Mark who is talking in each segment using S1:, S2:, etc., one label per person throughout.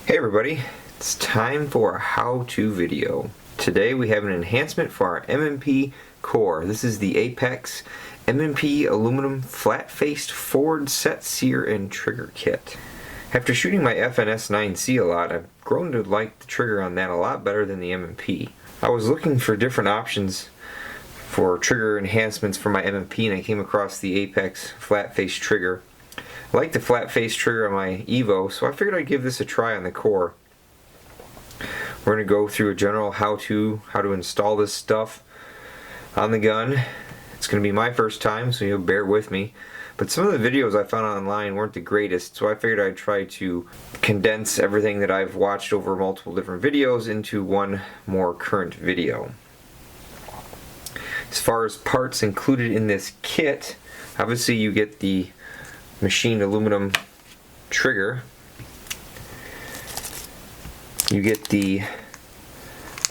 S1: Hey everybody, it's time for a how-to video. Today we have an enhancement for our M&P core. This is the Apex M&P aluminum flat-faced forward set sear and trigger kit. After shooting my FNS9C a lot, I've grown to like the trigger on that a lot better than the M&P. I was looking for different options for trigger enhancements for my M&P and I came across the Apex flat-faced trigger. I like the flat face trigger on my Evo, so I figured I'd give this a try on the core. We're going to go through a general how to install this stuff on the gun. It's going to be my first time, so you'll bear with me. But some of the videos I found online weren't the greatest, so I figured I'd try to condense everything that I've watched over multiple different videos into one more current video. As far as parts included in this kit, obviously you get the machined aluminum trigger. You get the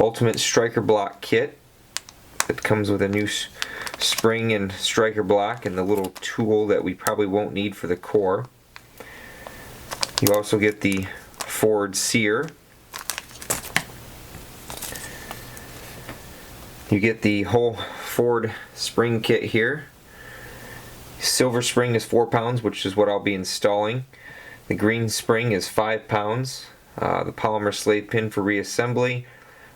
S1: ultimate striker block kit that comes with a new spring and striker block and the little tool that we probably won't need for the core. You also get the forward sear. You get the whole forward spring kit here. Silver spring is 4 pounds, which is what I'll be installing. The green spring is 5 pounds. The polymer slave pin for reassembly,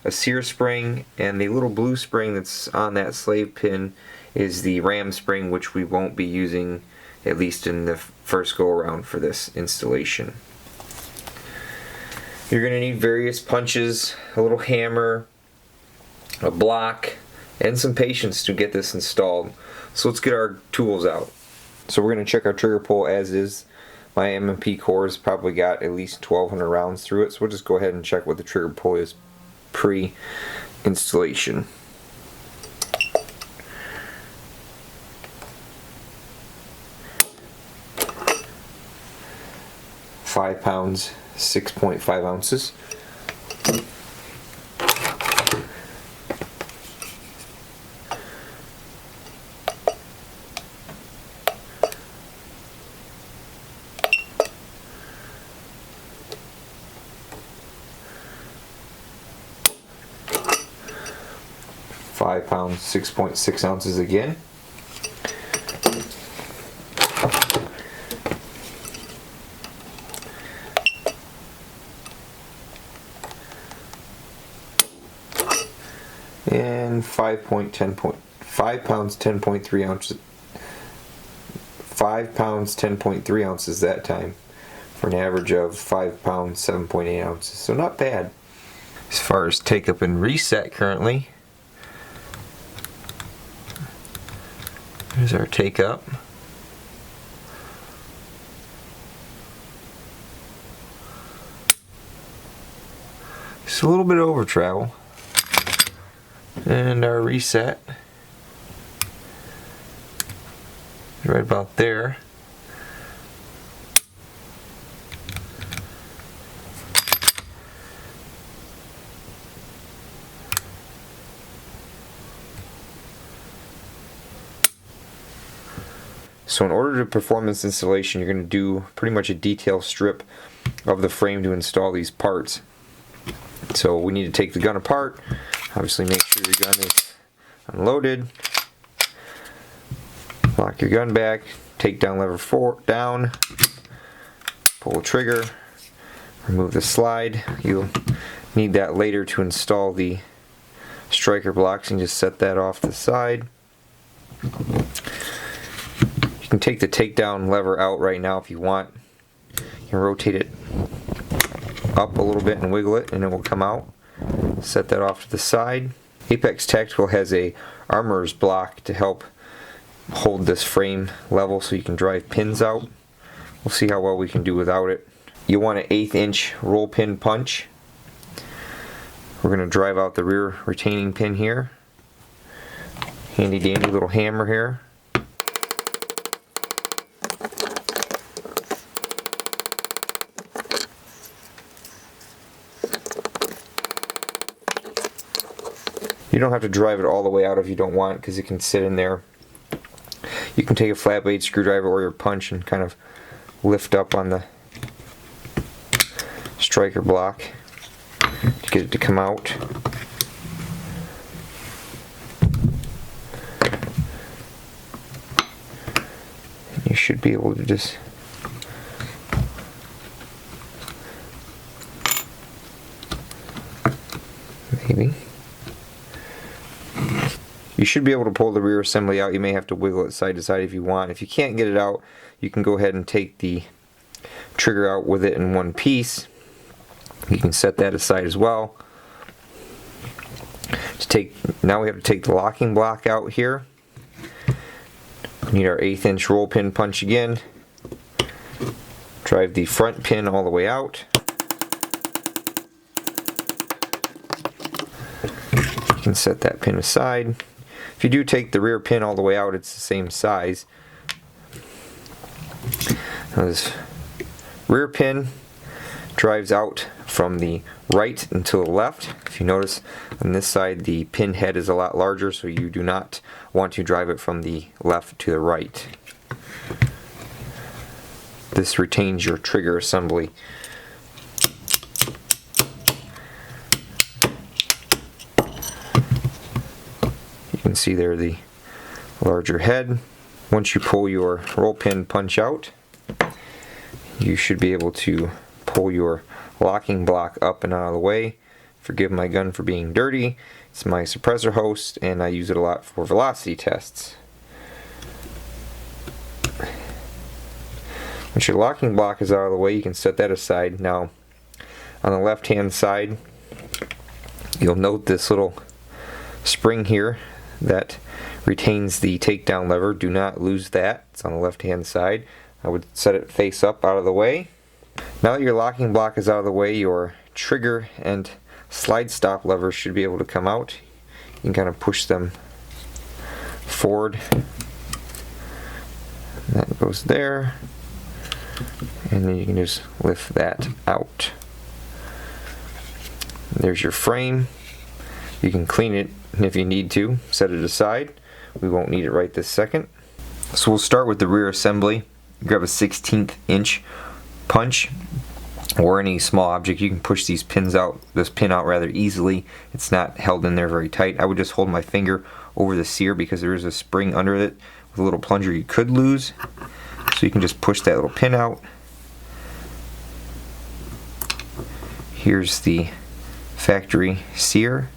S1: a Sear spring, and the little blue spring that's on that slave pin is the ram spring, which we won't be using at least in the first go around for this installation. You're going to need various punches, a little hammer, a block, and some patience to get this installed. So let's get our tools out. So we're going to check our trigger pull as is. My M&P core's probably got at least 1,200 rounds through it, so we'll just go ahead and check what the trigger pull is pre-installation. £5, 6.5 ounces. £5, 6.6 ounces again. And 5 pounds, 10.3 ounces. 5 pounds, 10.3 ounces that time, for an average of 5 pounds, 7.8 ounces. So not bad. As far as take up and reset currently, here's our take up. Just a little bit of over travel. And our reset right about there. So in order to perform this installation, you're going to do pretty much a detail strip of the frame to install these parts. So we need to take the gun apart, obviously make sure your gun is unloaded, lock your gun back, take down lever 4 down, pull the trigger, remove the slide. You'll need that later to install the striker blocks, and just set that off to the side. You can take the takedown lever out right now if you want. You can rotate it up a little bit and wiggle it and it will come out. Set that off to the side. Apex Tactical has a armorer's block to help hold this frame level so you can drive pins out. We'll see how well we can do without it. You want an 1/8 inch roll pin punch. We're going to drive out the rear retaining pin here. Handy dandy little hammer here. You don't have to drive it all the way out if you don't want, because it can sit in there. You can take a flat blade screwdriver or your punch and kind of lift up on the striker block to get it to come out. And you should be able to just maybe. You should be able to pull the rear assembly out. You may have to wiggle it side to side if you want. If you can't get it out, you can go ahead and take the trigger out with it in one piece. You can set that aside as well. Now we have to take the locking block out here. We need our 1/8 inch roll pin punch again. Drive the front pin all the way out. You can set that pin aside. If you do take the rear pin all the way out, it's the same size. Now this rear pin drives out from the right until the left. If you notice on this side the pin head is a lot larger, so you do not want to drive it from the left to the right. This retains your trigger assembly. You can see there the larger head. Once you pull your roll pin punch out, you should be able to pull your locking block up and out of the way. Forgive my gun for being dirty. It's my suppressor host and I use it a lot for velocity tests. Once your locking block is out of the way, you can set that aside. Now on the left hand side, you'll note this little spring here that retains the takedown lever. Do not lose that. It's on the left hand side. I would set it face up out of the way. Now that your locking block is out of the way, your trigger and slide stop levers should be able to come out. You can kind of push them forward. That goes there. And then you can just lift that out. There's your frame. You can clean it if you need to. Set it aside. We won't need it right this second. So we'll start with the rear assembly. Grab a 1/16 inch punch or any small object. You can push these pins out, this pin out rather easily. It's not held in there very tight. I would just hold my finger over the Sear because there is a spring under it with a little plunger you could lose. So you can just push that little pin out. Here's the factory Sear.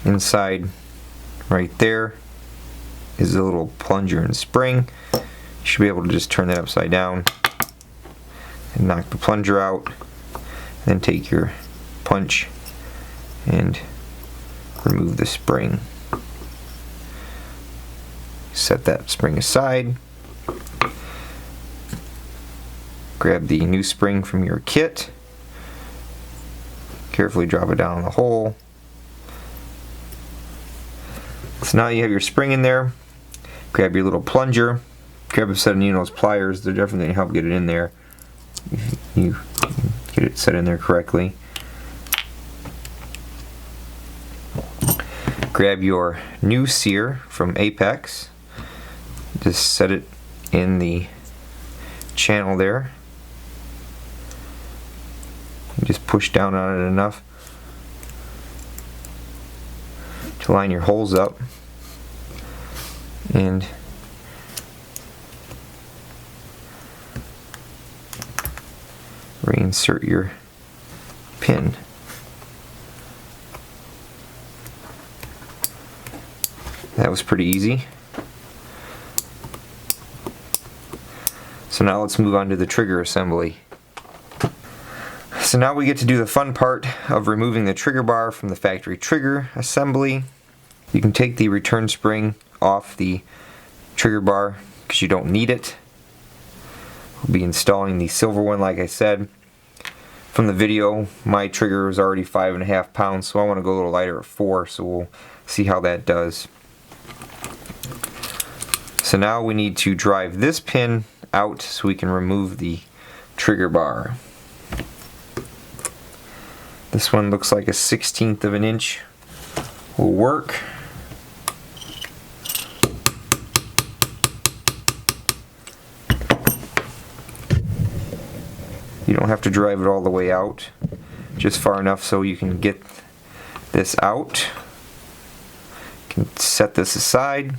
S1: Inside right there is a little plunger and spring. You should be able to just turn that upside down and knock the plunger out. Then take your punch and remove the spring. Set that spring aside. Grab the new spring from your kit. Carefully drop it down in the hole. So now you have your spring in there. Grab your little plunger. Grab a set of Nino's pliers. They're definitely going to help get it in there. You get it set in there correctly. Grab your new Sear from Apex. Just set it in the channel there. You just push down on it enough to line your holes up, and reinsert your pin. That was pretty easy. So now let's move on to the trigger assembly. So now we get to do the fun part of removing the trigger bar from the factory trigger assembly. You can take the return spring off the trigger bar because you don't need it. We'll be installing the silver one like I said. From the video, my trigger was already 5.5 pounds, so I want to go a little lighter at 4, so we'll see how that does. So now we need to drive this pin out so we can remove the trigger bar. This one looks like a 1/16 of an inch will work. You don't have to drive it all the way out, just far enough so you can get this out. You can set this aside.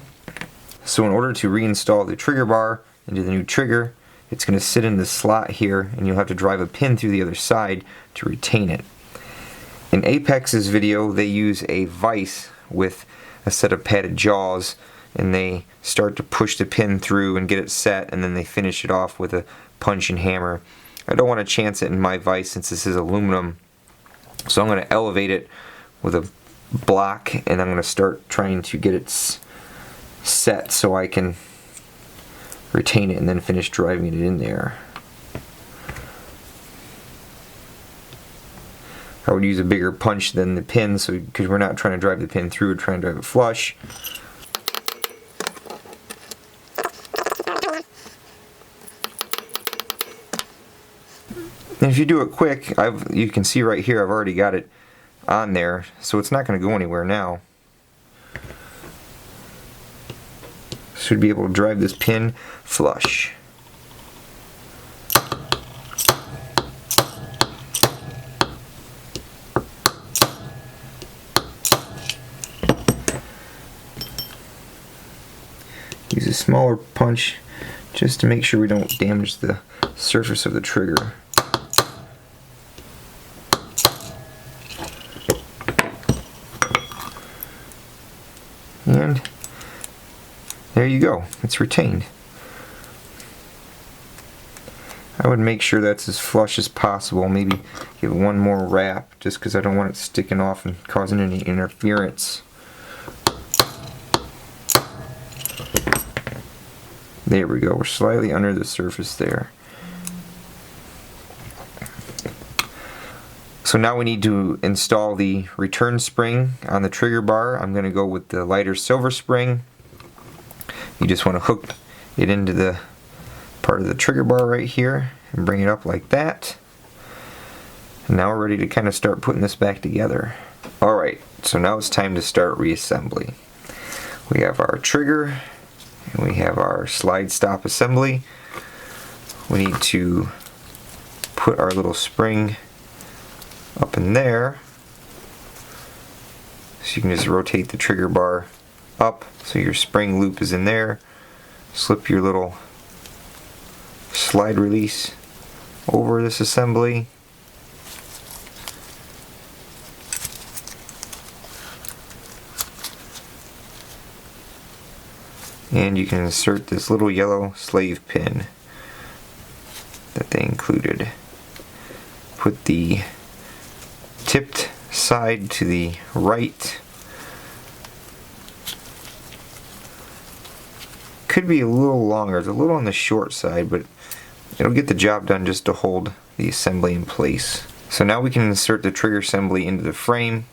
S1: So in order to reinstall the trigger bar into the new trigger, it's going to sit in the slot here, and you'll have to drive a pin through the other side to retain it. In Apex's video, they use a vise with a set of padded jaws, and they start to push the pin through and get it set, and then they finish it off with a punch and hammer. I don't want to chance it in my vise since this is aluminum, so I'm going to elevate it with a block, and I'm going to start trying to get it set so I can retain it and then finish driving it in there. I would use a bigger punch than the pin, so because we're not trying to drive the pin through, we're trying to drive it flush. And if you do it quick, you can see right here I've already got it on there, so it's not going to go anywhere now. Should be able to drive this pin flush. Use a smaller punch just to make sure we don't damage the surface of the trigger. And there you go, it's retained. I would make sure that's as flush as possible, maybe give it one more wrap just because I don't want it sticking off and causing any interference. There we go, we're slightly under the surface there. So now we need to install the return spring on the trigger bar. I'm going to go with the lighter silver spring. You just want to hook it into the part of the trigger bar right here and bring it up like that. And now we're ready to kind of start putting this back together. Alright, so now it's time to start reassembly. We have our trigger and we have our slide stop assembly. We need to put our little spring up in there, so you can just rotate the trigger bar up so your spring loop is in there. Slip your little slide release over this assembly. And you can insert this little yellow slave pin that they included. Put the tipped side to the right. Could be a little longer, it's a little on the short side, but it'll get the job done just to hold the assembly in place. So now we can insert the trigger assembly into the frame.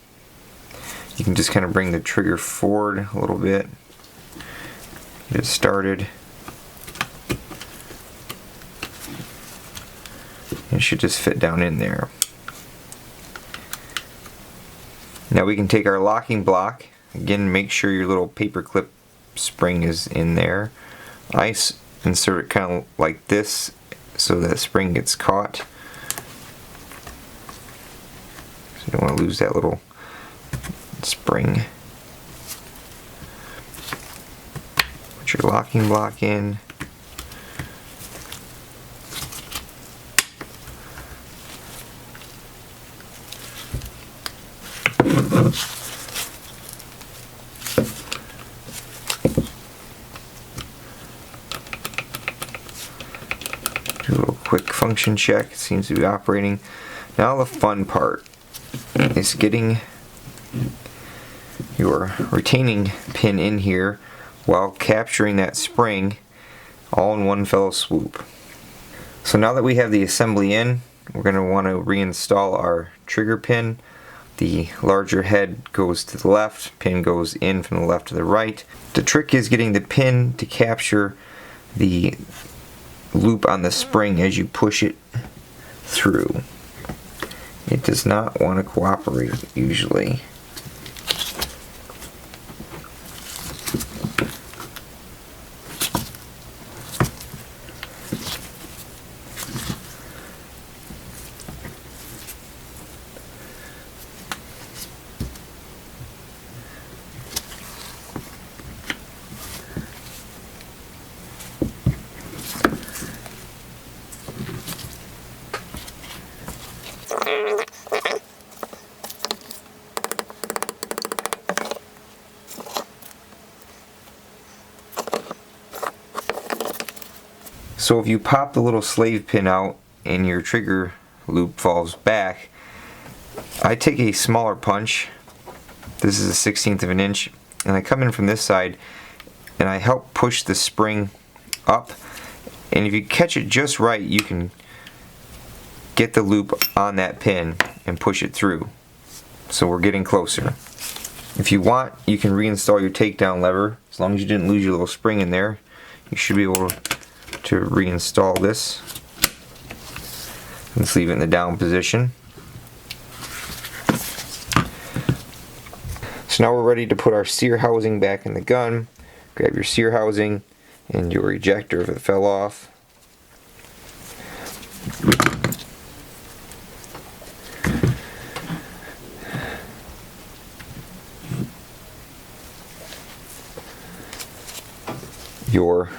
S1: You can just kind of bring the trigger forward a little bit, get it started. It should just fit down in there. Now we can take our locking block, again make sure your little paper clip spring is in there. I insert it kind of like this so that spring gets caught. So you don't want to lose that little spring. Put your locking block in. Do a little quick function check. It seems to be operating. Now the fun part is getting your retaining pin in here while capturing that spring all in one fell swoop. So now that we have the assembly in, we're going to want to reinstall our trigger pin. The larger head goes to the left, pin goes in from the left to the right. The trick is getting the pin to capture the loop on the spring as you push it through. It does not want to cooperate usually. So if you pop the little slave pin out and your trigger loop falls back, I take a smaller punch. This is a 1/16 of an inch, and I come in from this side and I help push the spring up, and if you catch it just right, you can get the loop on that pin and push it through. So we're getting closer. If you want, you can reinstall your takedown lever. As long as you didn't lose your little spring in there, you should be able to reinstall this. Let's leave it in the down position. So now we're ready to put our Sear housing back in the gun. Grab your Sear housing and your ejector if it fell off. Your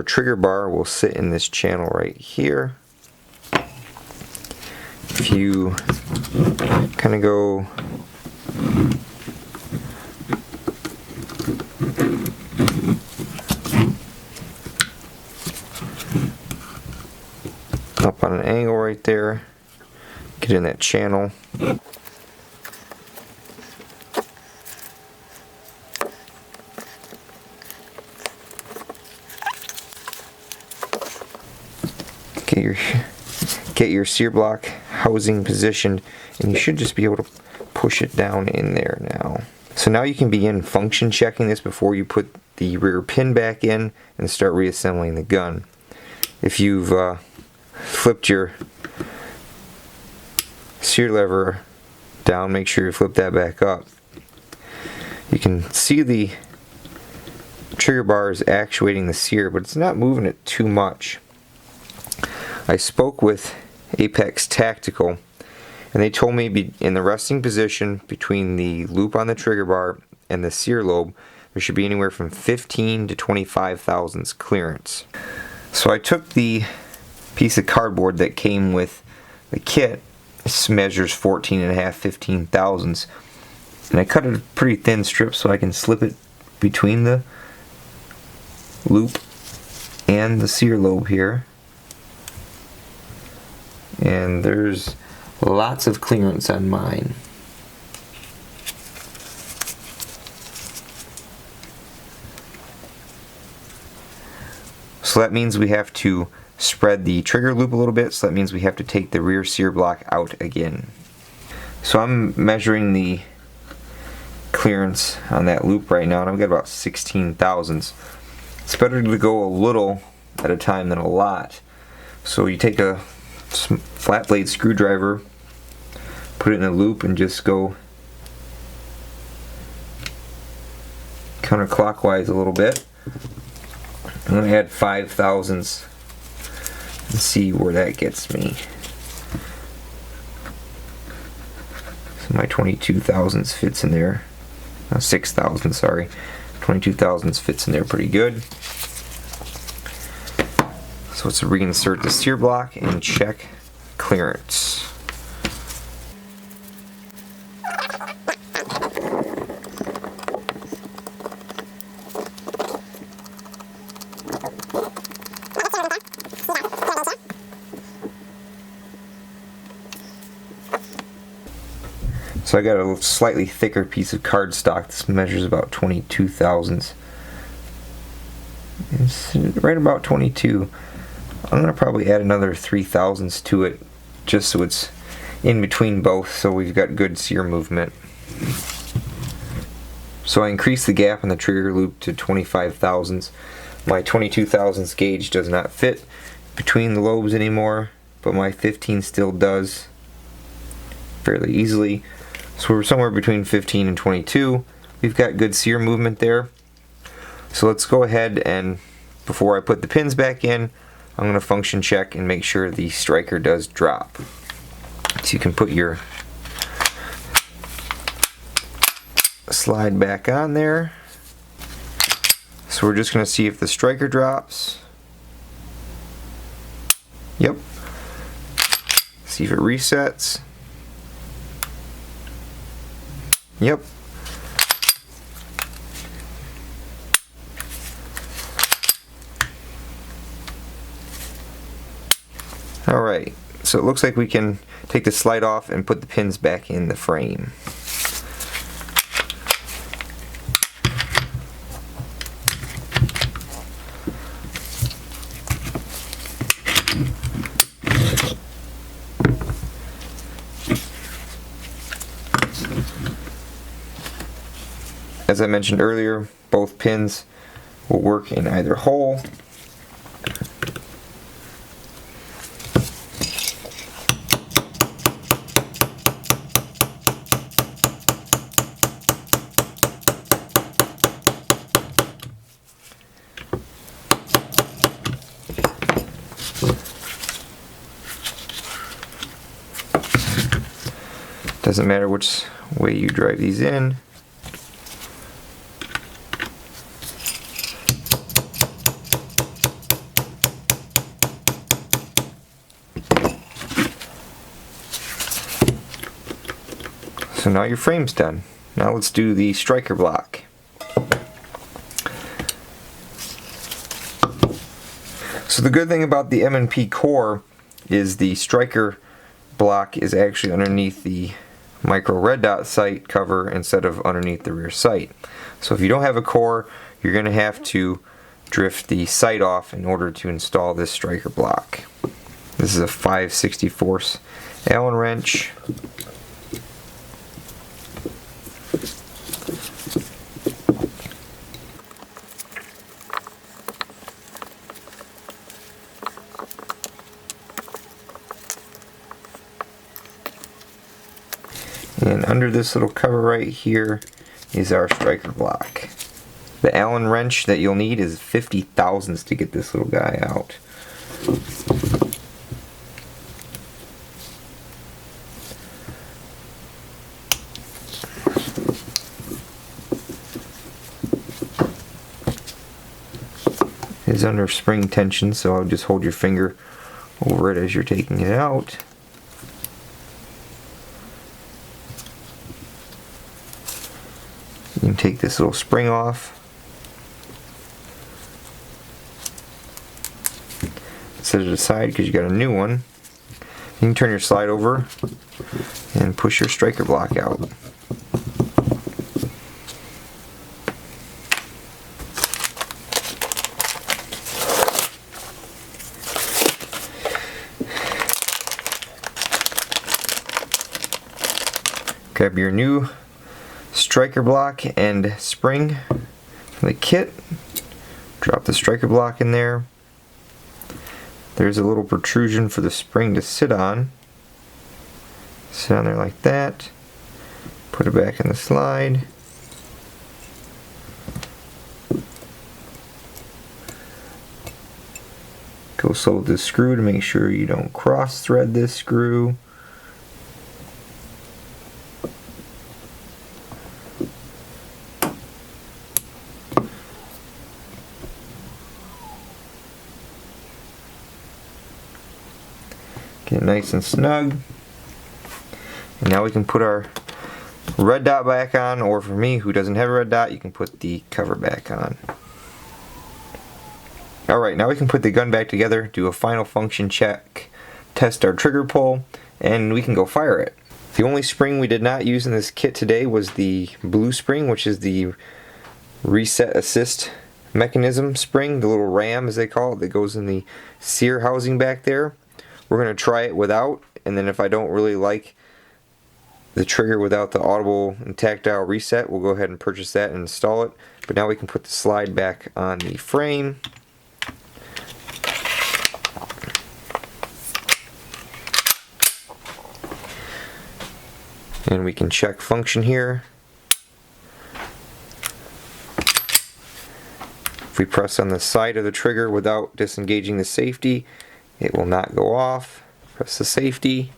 S1: trigger bar will sit in this channel right here. If you kind of go up on an angle right there, get in that channel. Get your Sear block housing positioned, and you should just be able to push it down in there now. So now you can begin function checking this before you put the rear pin back in and start reassembling the gun. If you've flipped your Sear lever down, make sure you flip that back up. You can see the trigger bar is actuating the Sear, but it's not moving it too much. I spoke with Apex Tactical, and they told me in the resting position between the loop on the trigger bar and the Sear lobe, there should be anywhere from 15 to 25 thousandths clearance. So I took the piece of cardboard that came with the kit. This measures 14.5, 15 thousandths, and I cut it a pretty thin strip so I can slip it between the loop and the Sear lobe here. And there's lots of clearance on mine. So that means we have to spread the trigger loop a little bit, so that means we have to take the rear Sear block out again. So I'm measuring the clearance on that loop right now, and I've got about 16 thousandths. It's better to go a little at a time than a lot. So you take a flat blade screwdriver, put it in the loop, and just go counterclockwise a little bit. I'm going to add 5 thousandths and see where that gets me. So my 22 thousandths fits in there. 6 thousandths, sorry. 22 thousandths fits in there pretty good. So let's reinsert the Sear block and check clearance. So I got a slightly thicker piece of cardstock. This measures about 22 thousandths. It's right about 22. I'm going to probably add another 3 thousandths to it, just so it's in between both, so we've got good Sear movement. So I increased the gap on the trigger loop to 25 thousandths. My 22 thousandths gauge does not fit between the lobes anymore, but my 15 still does fairly easily. So we're somewhere between 15 and 22. We've got good Sear movement there. So let's go ahead, and before I put the pins back in, I'm going to function check and make sure the striker does drop. So you can put your slide back on there. So we're just going to see if the striker drops. Yep. See if it resets. Yep. Alright, so it looks like we can take the slide off and put the pins back in the frame. As I mentioned earlier, both pins will work in either hole. Doesn't matter which way you drive these in. So now your frame's done. Now let's do the striker block. So the good thing about the M&P core is the striker block is actually underneath the micro red dot sight cover instead of underneath the rear sight. So if you don't have a core, you're going to have to drift the sight off in order to install this striker block. This is a 5/64 Allen wrench. And under this little cover right here is our striker block. The Allen wrench that you'll need is 50 thousandths to get this little guy out. It is under spring tension, so I'll just hold your finger over it as you're taking it out. You can take this little spring off. Set it aside because you got a new one. You can turn your slide over and push your striker block out. Grab your new striker block and spring from the kit. Drop the striker block in there. There's a little protrusion for the spring to sit on. Sit on there like that. Put it back in the slide. Go slow with this screw to make sure you don't cross thread this screw. Get it nice and snug. And now we can put our red dot back on, or for me who doesn't have a red dot, you can put the cover back on. Alright, now we can put the gun back together, do a final function check, test our trigger pull, and we can go fire it. The only spring we did not use in this kit today was the blue spring, which is the reset assist mechanism spring, the little ram as they call it, that goes in the Sear housing back there. We're going to try it without, and then if I don't really like the trigger without the audible and tactile reset, we'll go ahead and purchase that and install it. But now we can put the slide back on the frame. And we can check function here. If we press on the side of the trigger without disengaging the safety, it will not go off. Press the safety.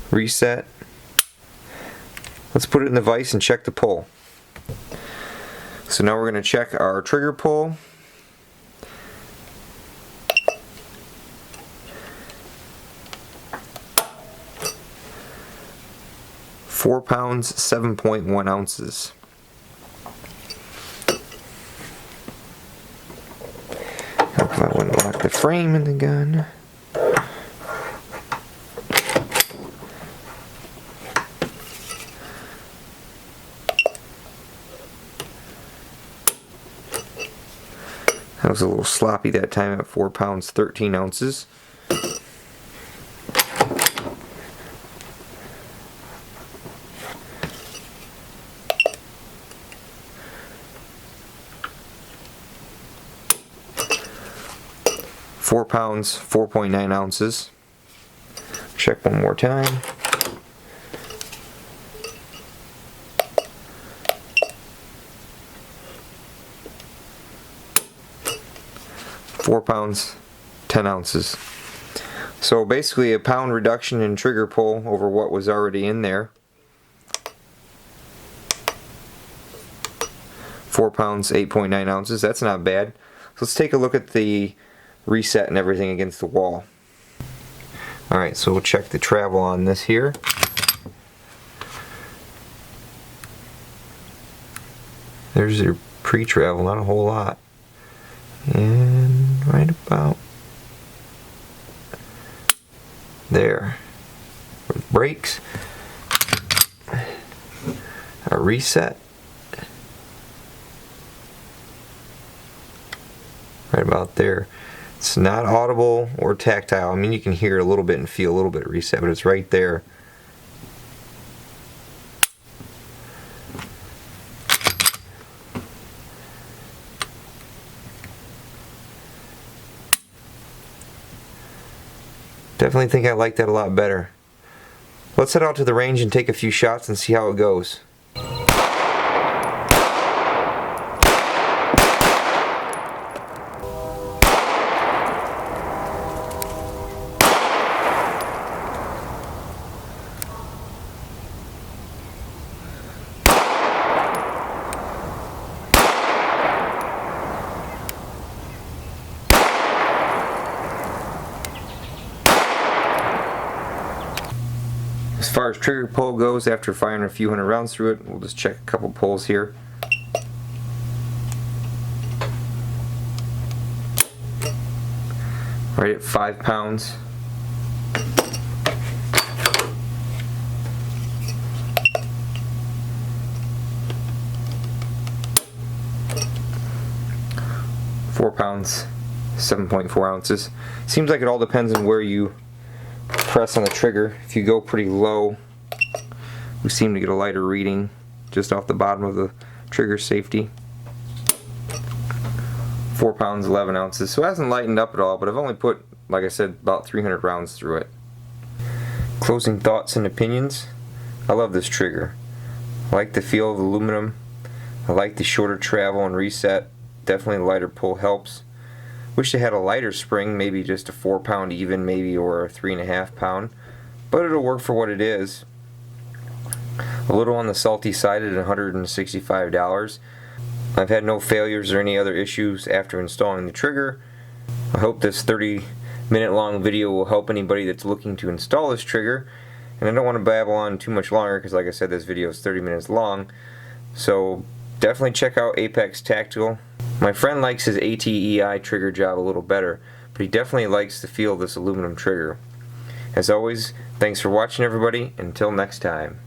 S1: Reset. Let's put it in the vise and check the pull. So now we're going to check our trigger pull. £4, 7.1 ounces. Hope I wouldn't lock the frame in the gun. That was a little sloppy that time at £4, 13 ounces. £4, 4.9 ounces. Check one more time. £4, 10 ounces. So basically a pound reduction in trigger pull over what was already in there. 4 pounds, 8.9 ounces. That's not bad. So let's take a look at the reset and everything against the wall. Alright, so we'll check the travel on this here. There's your pre-travel, not a whole lot. And right about there. Brakes. A reset. Right about there. It's not audible or tactile. I mean, you can hear a little bit and feel a little bit of reset, but it's right there. Definitely think I like that a lot better. Let's head out to the range and take a few shots and see how it goes. As far as trigger pull goes, after firing a few hundred rounds through it, we'll just check a couple pulls here. Right at 5 pounds. £4, 7.4 ounces. Seems like it all depends on where you press on the trigger. If you go pretty low, we seem to get a lighter reading just off the bottom of the trigger safety. £4, 11 ounces. So it hasn't lightened up at all, but I've only put, like I said, about 300 rounds through it. Closing thoughts and opinions. I love this trigger. I like the feel of aluminum. I like the shorter travel and reset. Definitely the lighter pull helps. Wish they had a lighter spring, maybe just a 4 pound even, maybe, or a 3.5 pound, but it'll work for what it is. A little on the salty side at $165. I've had no failures or any other issues after installing the trigger. I hope this 30-minute long video will help anybody that's looking to install this trigger, and I don't want to babble on too much longer because, like I said, this video is 30 minutes long. So definitely check out Apex Tactical. My friend likes his ATEI trigger job a little better, but he definitely likes the feel of this aluminum trigger. As always, thanks for watching, everybody. Until next time.